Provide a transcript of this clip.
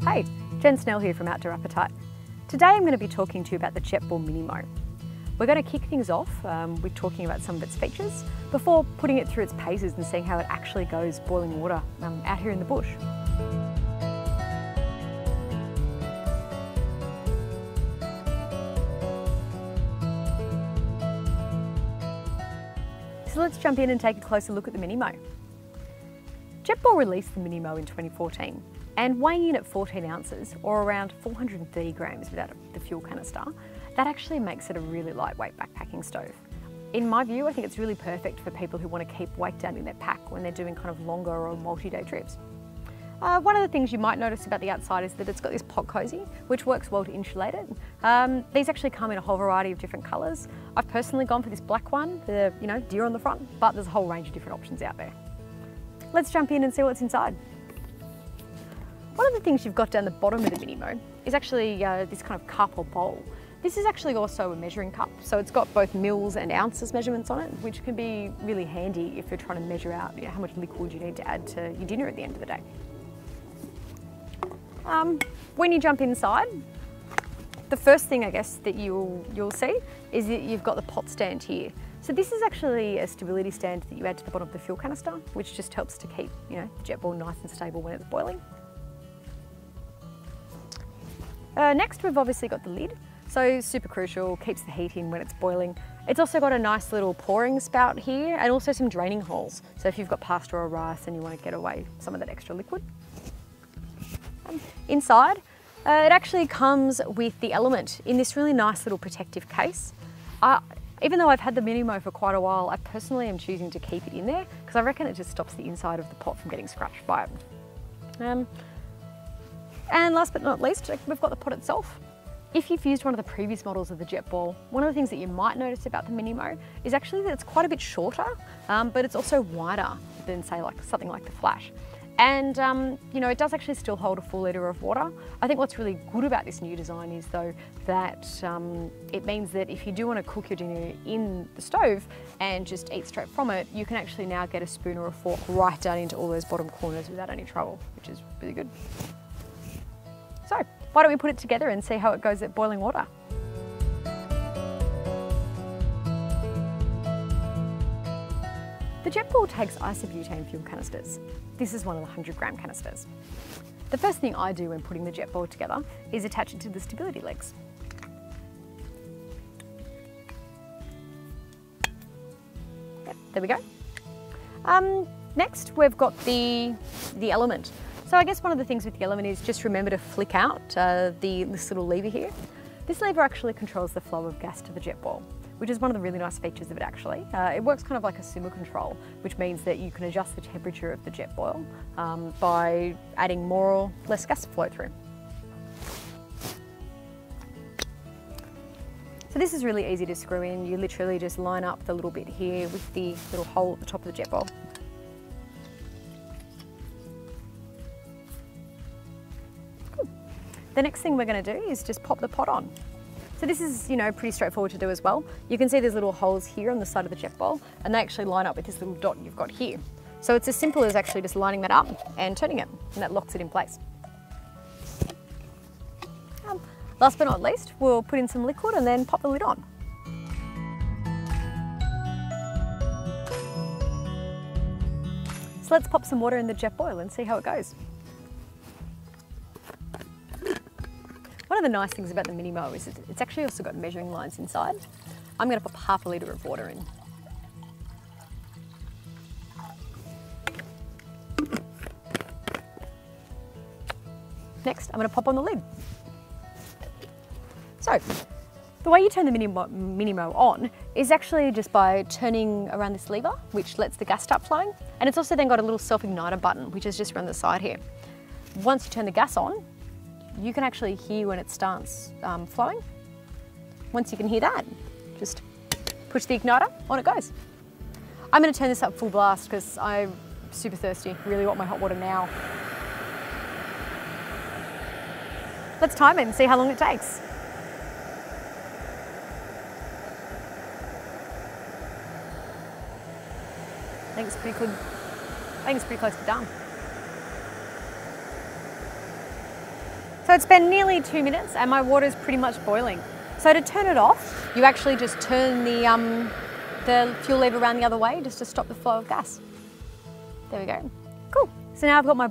Hey, Jen Snell here from Outdoor Appetite. Today I'm going to be talking to you about the Jetboil MiniMo. We're going to kick things off with talking about some of its features before putting it through its paces and seeing how it actually goes boiling water out here in the bush. So let's jump in and take a closer look at the MiniMo. Jetboil released the MiniMo in 2014 and weighing in at 14 ounces or around 430 grams without the fuel canister, that actually makes it a really lightweight backpacking stove. In my view, I think it's really perfect for people who want to keep weight down in their pack when they're doing kind of longer or multi-day trips. One of the things you might notice about the outside is that it's got this pot cozy, which works well to insulate it. These actually come in a whole variety of different colours. I've personally gone for this black one, the deer on the front, but there's a whole range of different options out there. Let's jump in and see what's inside. One of the things you've got down the bottom of the MiniMo is actually this kind of cup or bowl. This is actually also a measuring cup, so it's got both mils and ounces measurements on it, which can be really handy if you're trying to measure out how much liquid you need to add to your dinner at the end of the day. When you jump inside, the first thing I guess that you'll see is that you've got the pot stand here. So this is actually a stability stand that you add to the bottom of the fuel canister, which just helps to keep the Jetboil nice and stable when it's boiling. Next, we've obviously got the lid. So super crucial, keeps the heat in when it's boiling. It's also got a nice little pouring spout here and also some draining holes. So if you've got pasta or rice and you want to get away some of that extra liquid. Inside, it actually comes with the Element in this really nice little protective case. Even though I've had the MiniMo for quite a while, I personally am choosing to keep it in there because I reckon it just stops the inside of the pot from getting scratched by it. And last but not least, we've got the pot itself. If you've used one of the previous models of the Jetboil, one of the things that you might notice about the MiniMo is actually that it's quite a bit shorter, but it's also wider than say something like the Flash. And it does actually still hold a full litre of water. I think what's really good about this new design is though that it means that if you do want to cook your dinner in the stove and just eat straight from it, you can actually now get a spoon or a fork right down into all those bottom corners without any trouble, which is really good. So why don't we put it together and see how it goes at boiling water. The Jetboil takes isobutane fuel canisters. This is one of the 100-gram canisters. The first thing I do when putting the Jetboil together is attach it to the stability legs. Yep, there we go. Next, we've got the Element. So I guess one of the things with the Element is just remember to flick out this little lever here. This lever actually controls the flow of gas to the Jetboil, which is one of the really nice features of it actually. It works kind of like a simmer control, which means that you can adjust the temperature of the Jetboil by adding more or less gas to flow through. So this is really easy to screw in. You literally just line up the little bit here with the little hole at the top of the Jetboil. The next thing we're going to do is just pop the pot on. So this is, pretty straightforward to do as well. You can see there's little holes here on the side of the Jetboil and they actually line up with this little dot you've got here. So it's as simple as actually just lining that up and turning it, and that locks it in place. Last but not least, we'll put in some liquid and then pop the lid on. So let's pop some water in the Jetboil and see how it goes. One of the nice things about the MiniMo is it's actually also got measuring lines inside. I'm going to pop half a litre of water in. Next, I'm going to pop on the lid. So, the way you turn the MiniMo on is actually just by turning around this lever, which lets the gas start flowing. And it's also then got a little self-igniter button, which is just around the side here. Once you turn the gas on, you can actually hear when it starts flowing. Once you can hear that, just push the igniter, on it goes. I'm going to turn this up full blast because I'm super thirsty, really want my hot water now. Let's time it and see how long it takes. I think it's pretty good. I think it's pretty close to done. it's been nearly 2 minutes and my water's pretty much boiling. So to turn it off, you actually just turn the fuel lever around the other way just to stop the flow of gas. There we go. Cool. So now I've got my